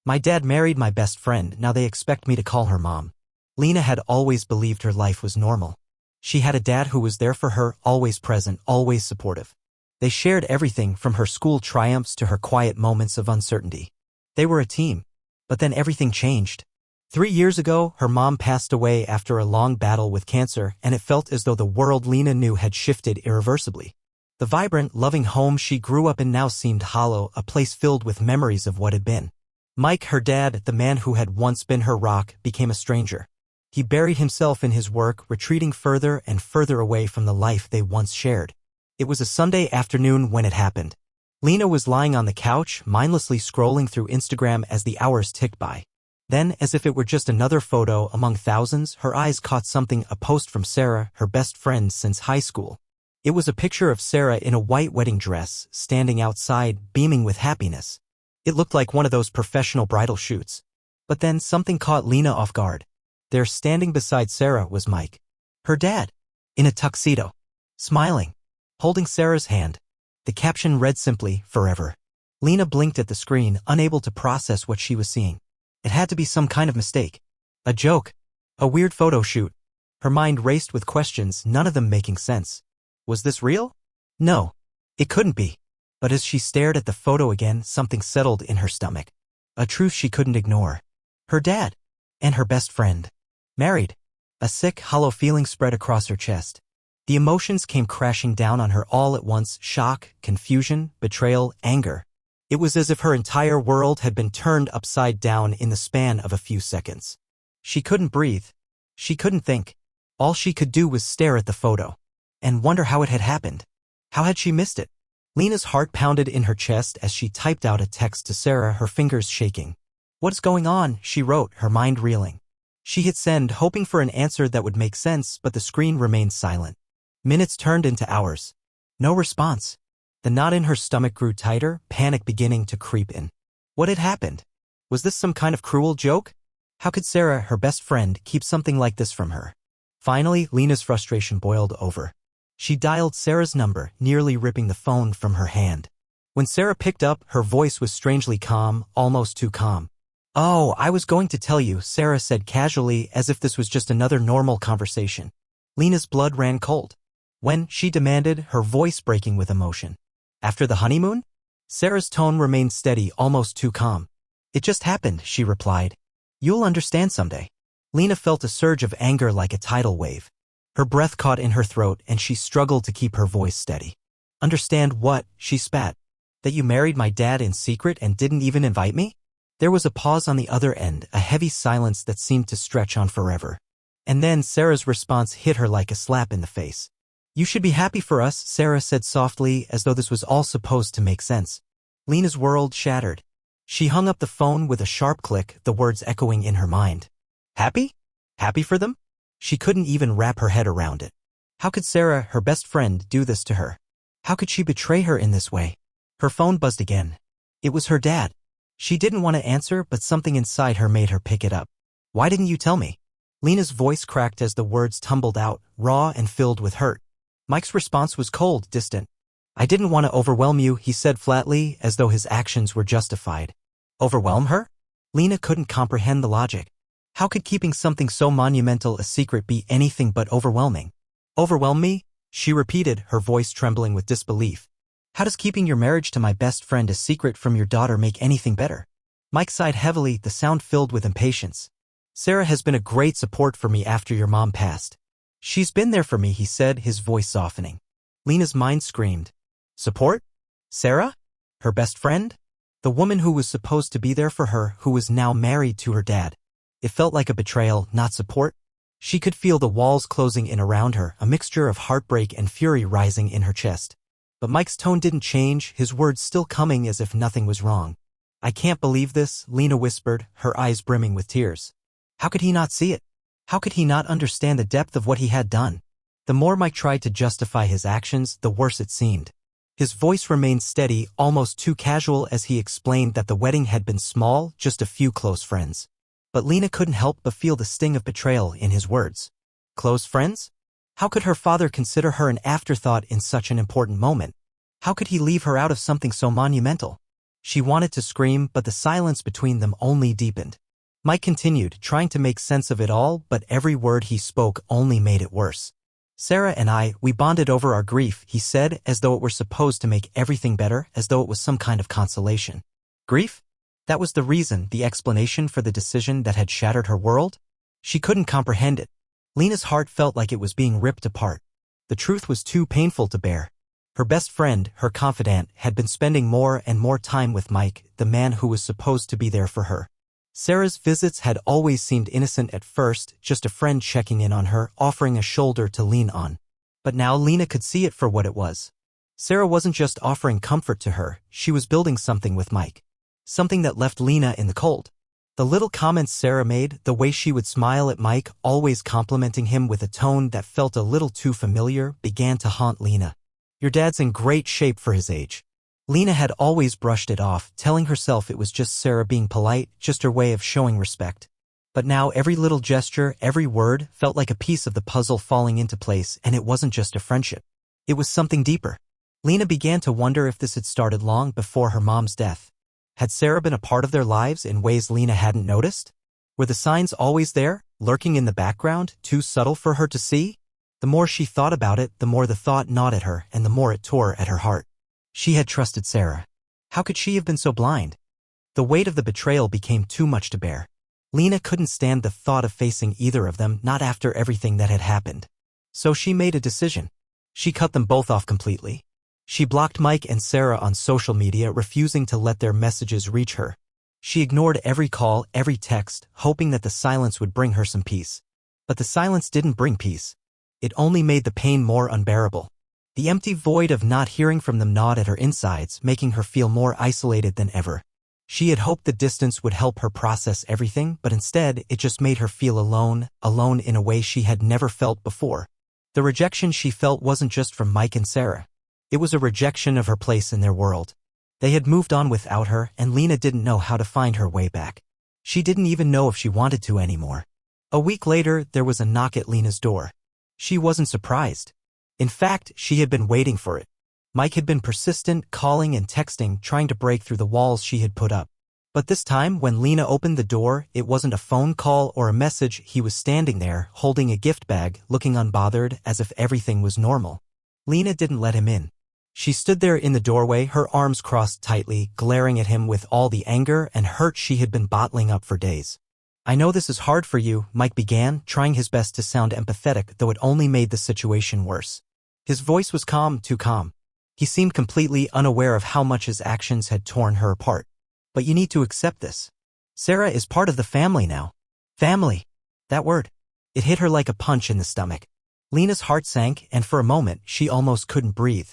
My dad married my best friend, now they expect me to call her mom. Lena had always believed her life was normal. She had a dad who was there for her, always present, always supportive. They shared everything from her school triumphs to her quiet moments of uncertainty. They were a team. But then everything changed. 3 years ago, her mom passed away after a long battle with cancer, and it felt as though the world Lena knew had shifted irreversibly. The vibrant, loving home she grew up in now seemed hollow, a place filled with memories of what had been. Mike, her dad, the man who had once been her rock, became a stranger. He buried himself in his work, retreating further and further away from the life they once shared. It was a Sunday afternoon when it happened. Lena was lying on the couch, mindlessly scrolling through Instagram as the hours ticked by. Then, as if it were just another photo among thousands, her eyes caught something, a post from Sarah, her best friend since high school. It was a picture of Sarah in a white wedding dress, standing outside, beaming with happiness. It looked like one of those professional bridal shoots. But then something caught Lena off guard. There, standing beside Sarah, was Mike. Her dad. In a tuxedo. Smiling. Holding Sarah's hand. The caption read simply, "Forever." Lena blinked at the screen, unable to process what she was seeing. It had to be some kind of mistake. A joke. A weird photo shoot. Her mind raced with questions, none of them making sense. Was this real? No. It couldn't be. But as she stared at the photo again, something settled in her stomach. A truth she couldn't ignore. Her dad. And her best friend. Married. A sick, hollow feeling spread across her chest. The emotions came crashing down on her all at once: shock, confusion, betrayal, anger. It was as if her entire world had been turned upside down in the span of a few seconds. She couldn't breathe. She couldn't think. All she could do was stare at the photo. And wonder how it had happened. How had she missed it? Lena's heart pounded in her chest as she typed out a text to Sarah, her fingers shaking. "What's going on?" she wrote, her mind reeling. She hit send, hoping for an answer that would make sense, but the screen remained silent. Minutes turned into hours. No response. The knot in her stomach grew tighter, panic beginning to creep in. What had happened? Was this some kind of cruel joke? How could Sarah, her best friend, keep something like this from her? Finally, Lena's frustration boiled over. She dialed Sarah's number, nearly ripping the phone from her hand. When Sarah picked up, her voice was strangely calm, almost too calm. "Oh, I was going to tell you," Sarah said casually, as if this was just another normal conversation. Lena's blood ran cold. "When?" she demanded, her voice breaking with emotion. "After the honeymoon?" Sarah's tone remained steady, almost too calm. "It just happened," she replied. "You'll understand someday." Lena felt a surge of anger like a tidal wave. Her breath caught in her throat and she struggled to keep her voice steady. "Understand what?" she spat. "That you married my dad in secret and didn't even invite me?" There was a pause on the other end, a heavy silence that seemed to stretch on forever. And then Sarah's response hit her like a slap in the face. "You should be happy for us," Sarah said softly, as though this was all supposed to make sense. Lena's world shattered. She hung up the phone with a sharp click, the words echoing in her mind. Happy? Happy for them? She couldn't even wrap her head around it. How could Sarah, her best friend, do this to her? How could she betray her in this way? Her phone buzzed again. It was her dad. She didn't want to answer, but something inside her made her pick it up. "Why didn't you tell me?" Lena's voice cracked as the words tumbled out, raw and filled with hurt. Mike's response was cold, distant. "I didn't want to overwhelm you," he said flatly, as though his actions were justified. Overwhelm her? Lena couldn't comprehend the logic. How could keeping something so monumental a secret be anything but overwhelming? "Overwhelm me?" she repeated, her voice trembling with disbelief. "How does keeping your marriage to my best friend a secret from your daughter make anything better?" Mike sighed heavily, the sound filled with impatience. "Sarah has been a great support for me after your mom passed. She's been there for me," he said, his voice softening. Lena's mind screamed. Support? Sarah? Her best friend? The woman who was supposed to be there for her, who was now married to her dad. It felt like a betrayal, not support. She could feel the walls closing in around her, a mixture of heartbreak and fury rising in her chest. But Mike's tone didn't change, his words still coming as if nothing was wrong. "I can't believe this," Lena whispered, her eyes brimming with tears. How could he not see it? How could he not understand the depth of what he had done? The more Mike tried to justify his actions, the worse it seemed. His voice remained steady, almost too casual, as he explained that the wedding had been small, just a few close friends. But Lena couldn't help but feel the sting of betrayal in his words. Close friends? How could her father consider her an afterthought in such an important moment? How could he leave her out of something so monumental? She wanted to scream, but the silence between them only deepened. Mike continued, trying to make sense of it all, but every word he spoke only made it worse. Sarah and we bonded over our grief, he said, as though it were supposed to make everything better, as though it was some kind of consolation. Grief? That was the reason, the explanation for the decision that had shattered her world? She couldn't comprehend it. Lena's heart felt like it was being ripped apart. The truth was too painful to bear. Her best friend, her confidant, had been spending more and more time with Mike, the man who was supposed to be there for her. Sarah's visits had always seemed innocent at first, just a friend checking in on her, offering a shoulder to lean on. But now Lena could see it for what it was. Sarah wasn't just offering comfort to her, she was building something with Mike. Something that left Lena in the cold. The little comments Sarah made, the way she would smile at Mike, always complimenting him with a tone that felt a little too familiar, began to haunt Lena. Your dad's in great shape for his age. Lena had always brushed it off, telling herself it was just Sarah being polite, just her way of showing respect. But now every little gesture, every word, felt like a piece of the puzzle falling into place, and it wasn't just a friendship. It was something deeper. Lena began to wonder if this had started long before her mom's death. Had Sarah been a part of their lives in ways Lena hadn't noticed? Were the signs always there, lurking in the background, too subtle for her to see? The more she thought about it, the more the thought gnawed at her, and the more it tore at her heart. She had trusted Sarah. How could she have been so blind? The weight of the betrayal became too much to bear. Lena couldn't stand the thought of facing either of them, not after everything that had happened. So she made a decision. She cut them both off completely. She blocked Mike and Sarah on social media, refusing to let their messages reach her. She ignored every call, every text, hoping that the silence would bring her some peace. But the silence didn't bring peace. It only made the pain more unbearable. The empty void of not hearing from them gnawed at her insides, making her feel more isolated than ever. She had hoped the distance would help her process everything, but instead it just made her feel alone in a way she had never felt before. The rejection she felt wasn't just from Mike and Sarah. It was a rejection of her place in their world. They had moved on without her, and Lena didn't know how to find her way back. She didn't even know if she wanted to anymore. A week later, there was a knock at Lena's door. She wasn't surprised. In fact, she had been waiting for it. Mike had been persistent, calling and texting, trying to break through the walls she had put up. But this time, when Lena opened the door, it wasn't a phone call or a message. He was standing there, holding a gift bag, looking unbothered, as if everything was normal. Lena didn't let him in. She stood there in the doorway, her arms crossed tightly, glaring at him with all the anger and hurt she had been bottling up for days. I know this is hard for you, Mike began, trying his best to sound empathetic, though it only made the situation worse. His voice was calm, too calm. He seemed completely unaware of how much his actions had torn her apart. But you need to accept this. Sarah is part of the family now. Family. That word. It hit her like a punch in the stomach. Lena's heart sank, and for a moment, she almost couldn't breathe.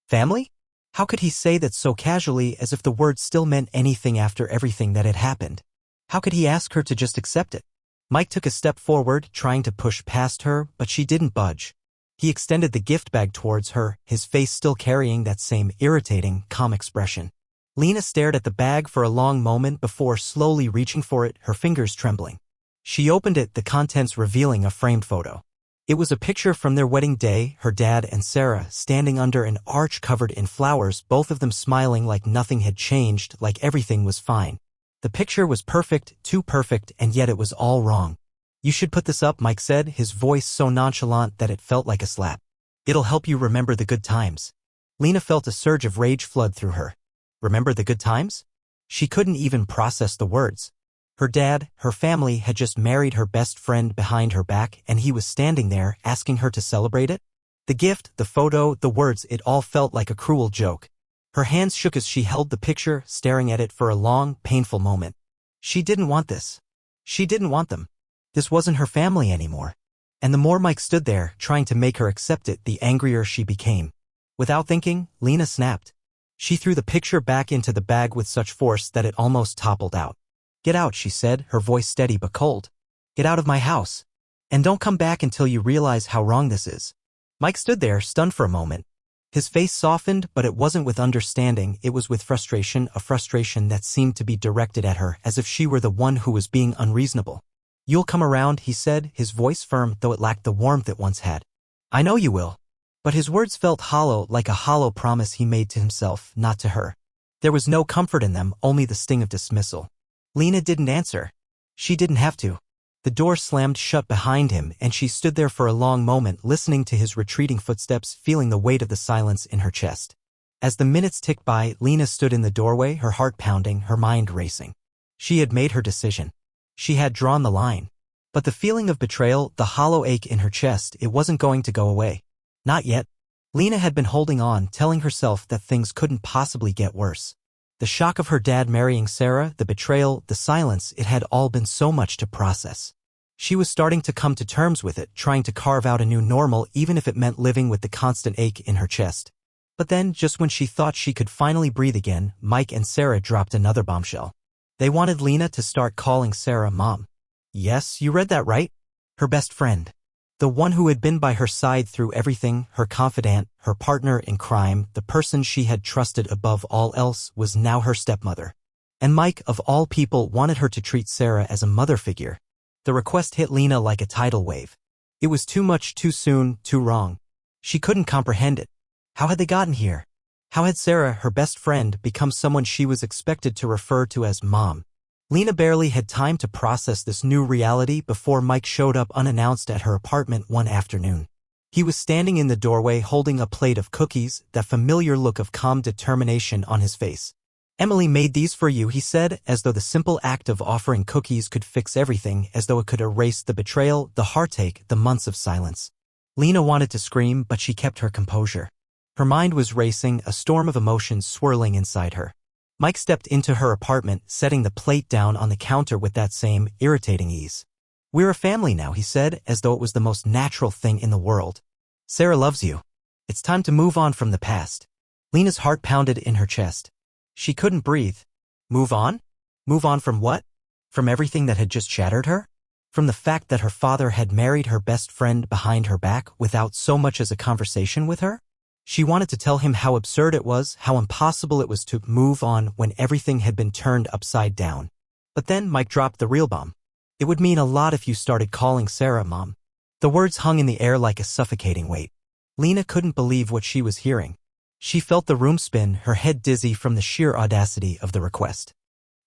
Family? How could he say that so casually, as if the word still meant anything after everything that had happened? How could he ask her to just accept it? Mike took a step forward, trying to push past her, but she didn't budge. He extended the gift bag towards her, his face still carrying that same irritating, calm expression. Lena stared at the bag for a long moment before slowly reaching for it, her fingers trembling. She opened it, the contents revealing a framed photo. It was a picture from their wedding day, her dad and Sarah standing under an arch covered in flowers, both of them smiling like nothing had changed, like everything was fine. The picture was perfect, too perfect, and yet it was all wrong. You should put this up, Mike said, his voice so nonchalant that it felt like a slap. It'll help you remember the good times. Lena felt a surge of rage flood through her. Remember the good times? She couldn't even process the words. Her dad, her family, had just married her best friend behind her back, and he was standing there, asking her to celebrate it? The gift, the photo, the words, it all felt like a cruel joke. Her hands shook as she held the picture, staring at it for a long, painful moment. She didn't want this. She didn't want them. This wasn't her family anymore. And the more Mike stood there, trying to make her accept it, the angrier she became. Without thinking, Lena snapped. She threw the picture back into the bag with such force that it almost toppled out. Get out, she said, her voice steady but cold. Get out of my house. And don't come back until you realize how wrong this is. Mike stood there, stunned for a moment. His face softened, but it wasn't with understanding, it was with frustration, a frustration that seemed to be directed at her, as if she were the one who was being unreasonable. You'll come around, he said, his voice firm, though it lacked the warmth it once had. I know you will. But his words felt hollow, like a hollow promise he made to himself, not to her. There was no comfort in them, only the sting of dismissal. Lena didn't answer. She didn't have to. The door slammed shut behind him, and she stood there for a long moment, listening to his retreating footsteps, feeling the weight of the silence in her chest. As the minutes ticked by, Lena stood in the doorway, her heart pounding, her mind racing. She had made her decision. She had drawn the line. But the feeling of betrayal, the hollow ache in her chest, it wasn't going to go away. Not yet. Lena had been holding on, telling herself that things couldn't possibly get worse. The shock of her dad marrying Sarah, the betrayal, the silence, it had all been so much to process. She was starting to come to terms with it, trying to carve out a new normal, even if it meant living with the constant ache in her chest. But then, just when she thought she could finally breathe again, Mike and Sarah dropped another bombshell. They wanted Lena to start calling Sarah Mom. Yes, you read that right. Her best friend. The one who had been by her side through everything, her confidant, her partner in crime, the person she had trusted above all else, was now her stepmother. And Mike, of all people, wanted her to treat Sarah as a mother figure. The request hit Lena like a tidal wave. It was too much, too soon, too wrong. She couldn't comprehend it. How had they gotten here? How had Sarah, her best friend, become someone she was expected to refer to as Mom? Lena barely had time to process this new reality before Mike showed up unannounced at her apartment one afternoon. He was standing in the doorway holding a plate of cookies, that familiar look of calm determination on his face. "Emily made these for you," he said, as though the simple act of offering cookies could fix everything, as though it could erase the betrayal, the heartache, the months of silence. Lena wanted to scream, but she kept her composure. Her mind was racing, a storm of emotions swirling inside her. Mike stepped into her apartment, setting the plate down on the counter with that same irritating ease. "We're a family now," he said, as though it was the most natural thing in the world. "Sarah loves you. It's time to move on from the past." Lena's heart pounded in her chest. She couldn't breathe. Move on? Move on from what? From everything that had just shattered her? From the fact that her father had married her best friend behind her back without so much as a conversation with her? She wanted to tell him how absurd it was, how impossible it was to move on when everything had been turned upside down. But then Mike dropped the real bomb. "It would mean a lot if you started calling Sarah Mom." The words hung in the air like a suffocating weight. Lena couldn't believe what she was hearing. She felt the room spin, her head dizzy from the sheer audacity of the request.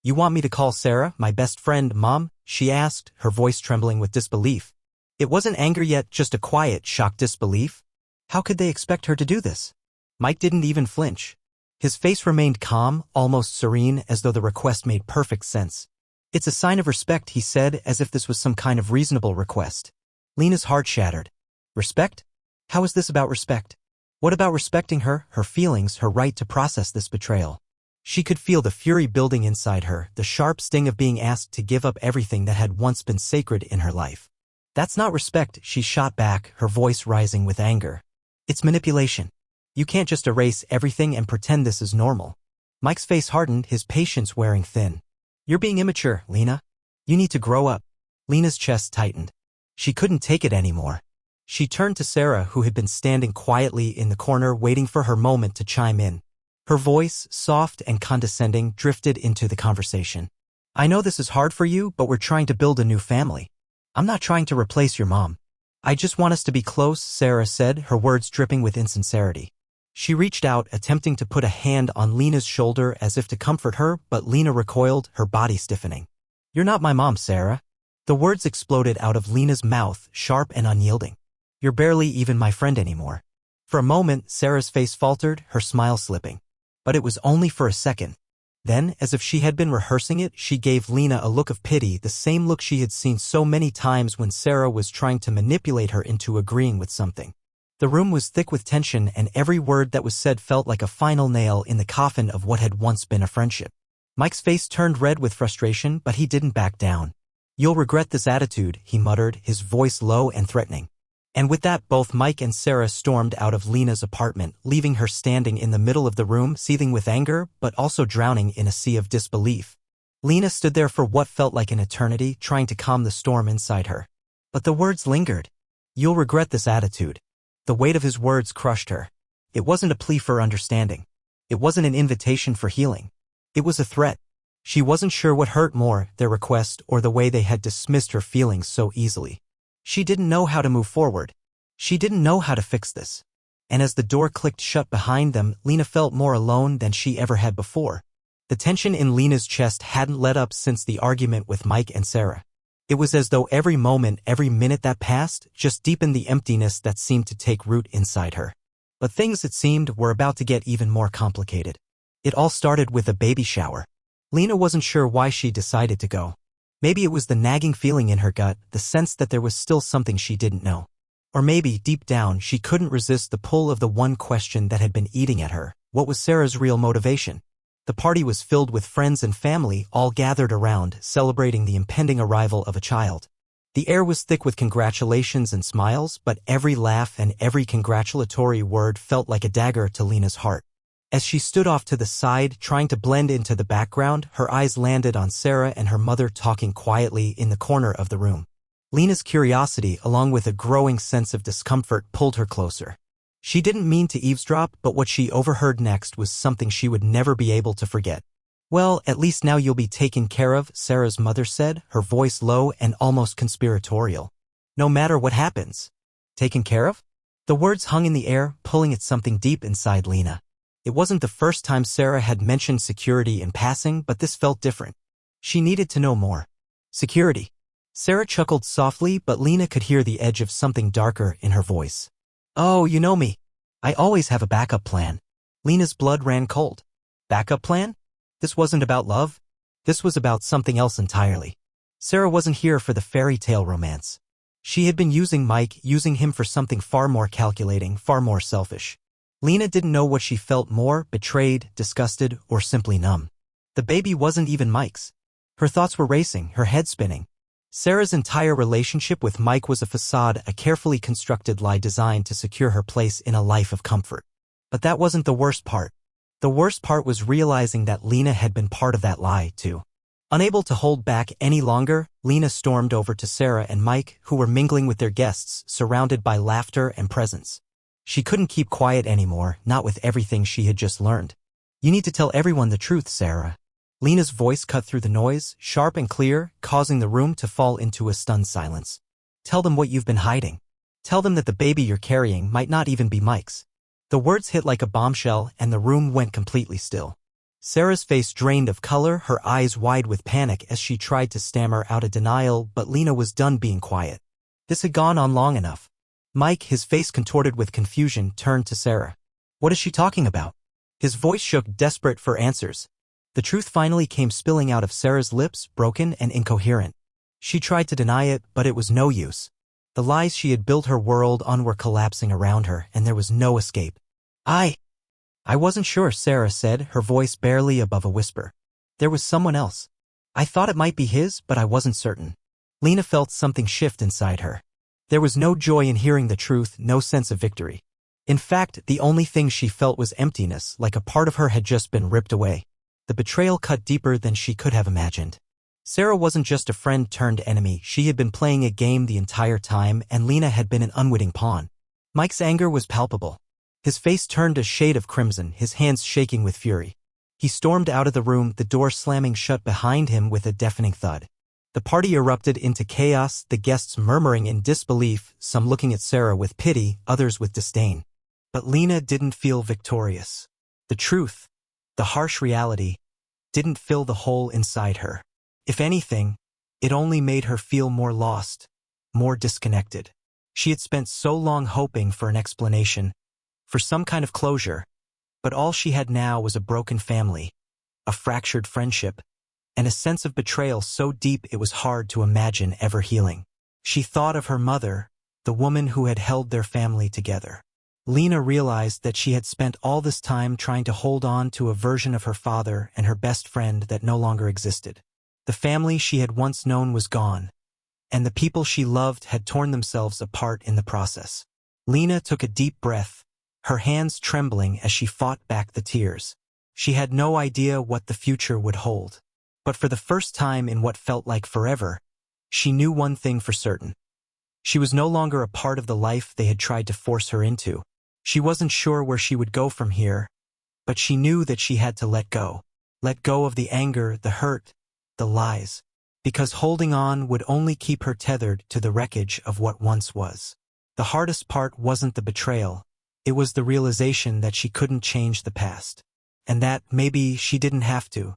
"You want me to call Sarah, my best friend, Mom?" she asked, her voice trembling with disbelief. It wasn't anger yet, just a quiet, shocked disbelief. How could they expect her to do this? Mike didn't even flinch. His face remained calm, almost serene, as though the request made perfect sense. "It's a sign of respect," he said, as if this was some kind of reasonable request. Lena's heart shattered. Respect? How is this about respect? What about respecting her, her feelings, her right to process this betrayal? She could feel the fury building inside her, the sharp sting of being asked to give up everything that had once been sacred in her life. "That's not respect," she shot back, her voice rising with anger. "It's manipulation. You can't just erase everything and pretend this is normal." Mike's face hardened, his patience wearing thin. "You're being immature, Lena. You need to grow up." Lena's chest tightened. She couldn't take it anymore. She turned to Sarah, who had been standing quietly in the corner waiting for her moment to chime in. Her voice, soft and condescending, drifted into the conversation. "I know this is hard for you, but we're trying to build a new family. I'm not trying to replace your mom. I just want us to be close," Sarah said, her words dripping with insincerity. She reached out, attempting to put a hand on Lena's shoulder as if to comfort her, but Lena recoiled, her body stiffening. "You're not my mom, Sarah." The words exploded out of Lena's mouth, sharp and unyielding. "You're barely even my friend anymore." For a moment, Sarah's face faltered, her smile slipping. But it was only for a second. Then, as if she had been rehearsing it, she gave Lena a look of pity, the same look she had seen so many times when Sarah was trying to manipulate her into agreeing with something. The room was thick with tension, and every word that was said felt like a final nail in the coffin of what had once been a friendship. Mike's face turned red with frustration, but he didn't back down. "You'll regret this attitude," he muttered, his voice low and threatening. And with that, both Mike and Sarah stormed out of Lena's apartment, leaving her standing in the middle of the room, seething with anger, but also drowning in a sea of disbelief. Lena stood there for what felt like an eternity, trying to calm the storm inside her. But the words lingered. "You'll regret this attitude." The weight of his words crushed her. It wasn't a plea for understanding. It wasn't an invitation for healing. It was a threat. She wasn't sure what hurt more, their request or the way they had dismissed her feelings so easily. She didn't know how to move forward. She didn't know how to fix this. And as the door clicked shut behind them, Lena felt more alone than she ever had before. The tension in Lena's chest hadn't let up since the argument with Mike and Sarah. It was as though every moment, every minute that passed, just deepened the emptiness that seemed to take root inside her. But things, it seemed, were about to get even more complicated. It all started with a baby shower. Lena wasn't sure why she decided to go. Maybe it was the nagging feeling in her gut, the sense that there was still something she didn't know. Or maybe, deep down, she couldn't resist the pull of the one question that had been eating at her. What was Sarah's real motivation? The party was filled with friends and family, all gathered around, celebrating the impending arrival of a child. The air was thick with congratulations and smiles, but every laugh and every congratulatory word felt like a dagger to Lena's heart. As she stood off to the side, trying to blend into the background, her eyes landed on Sarah and her mother talking quietly in the corner of the room. Lena's curiosity, along with a growing sense of discomfort, pulled her closer. She didn't mean to eavesdrop, but what she overheard next was something she would never be able to forget. "Well, at least now you'll be taken care of," Sarah's mother said, her voice low and almost conspiratorial. "No matter what happens." Taken care of? The words hung in the air, pulling at something deep inside Lena. It wasn't the first time Sarah had mentioned security in passing, but this felt different. She needed to know more. Security. Sarah chuckled softly, but Lena could hear the edge of something darker in her voice. "Oh, you know me. I always have a backup plan." Lena's blood ran cold. Backup plan? This wasn't about love. This was about something else entirely. Sarah wasn't here for the fairy tale romance. She had been using Mike, using him for something far more calculating, far more selfish. Lena didn't know what she felt more, betrayed, disgusted, or simply numb. The baby wasn't even Mike's. Her thoughts were racing, her head spinning. Sarah's entire relationship with Mike was a facade, a carefully constructed lie designed to secure her place in a life of comfort. But that wasn't the worst part. The worst part was realizing that Lena had been part of that lie, too. Unable to hold back any longer, Lena stormed over to Sarah and Mike, who were mingling with their guests, surrounded by laughter and presents. She couldn't keep quiet anymore, not with everything she had just learned. "You need to tell everyone the truth, Sarah." Lena's voice cut through the noise, sharp and clear, causing the room to fall into a stunned silence. "Tell them what you've been hiding. Tell them that the baby you're carrying might not even be Mike's." The words hit like a bombshell, and the room went completely still. Sarah's face drained of color, her eyes wide with panic as she tried to stammer out a denial, but Lena was done being quiet. This had gone on long enough. Mike, his face contorted with confusion, turned to Sarah. "What is she talking about?" His voice shook, desperate for answers. The truth finally came spilling out of Sarah's lips, broken and incoherent. She tried to deny it, but it was no use. The lies she had built her world on were collapsing around her, and there was no escape. I wasn't sure," Sarah said, her voice barely above a whisper. "There was someone else. I thought it might be his, but I wasn't certain." Lena felt something shift inside her. There was no joy in hearing the truth, no sense of victory. In fact, the only thing she felt was emptiness, like a part of her had just been ripped away. The betrayal cut deeper than she could have imagined. Sarah wasn't just a friend turned enemy, she had been playing a game the entire time, and Lena had been an unwitting pawn. Mike's anger was palpable. His face turned a shade of crimson, his hands shaking with fury. He stormed out of the room, the door slamming shut behind him with a deafening thud. The party erupted into chaos, the guests murmuring in disbelief, some looking at Sarah with pity, others with disdain. But Lena didn't feel victorious. The truth, the harsh reality, didn't fill the hole inside her. If anything, it only made her feel more lost, more disconnected. She had spent so long hoping for an explanation, for some kind of closure, but all she had now was a broken family, a fractured friendship, and a sense of betrayal so deep it was hard to imagine ever healing. She thought of her mother, the woman who had held their family together. Lena realized that she had spent all this time trying to hold on to a version of her father and her best friend that no longer existed. The family she had once known was gone, and the people she loved had torn themselves apart in the process. Lena took a deep breath, her hands trembling as she fought back the tears. She had no idea what the future would hold. But for the first time in what felt like forever, she knew one thing for certain. She was no longer a part of the life they had tried to force her into. She wasn't sure where she would go from here, but she knew that she had to let go. Let go of the anger, the hurt, the lies, because holding on would only keep her tethered to the wreckage of what once was. The hardest part wasn't the betrayal, It was the realization that she couldn't change the past. And that, maybe, she didn't have to.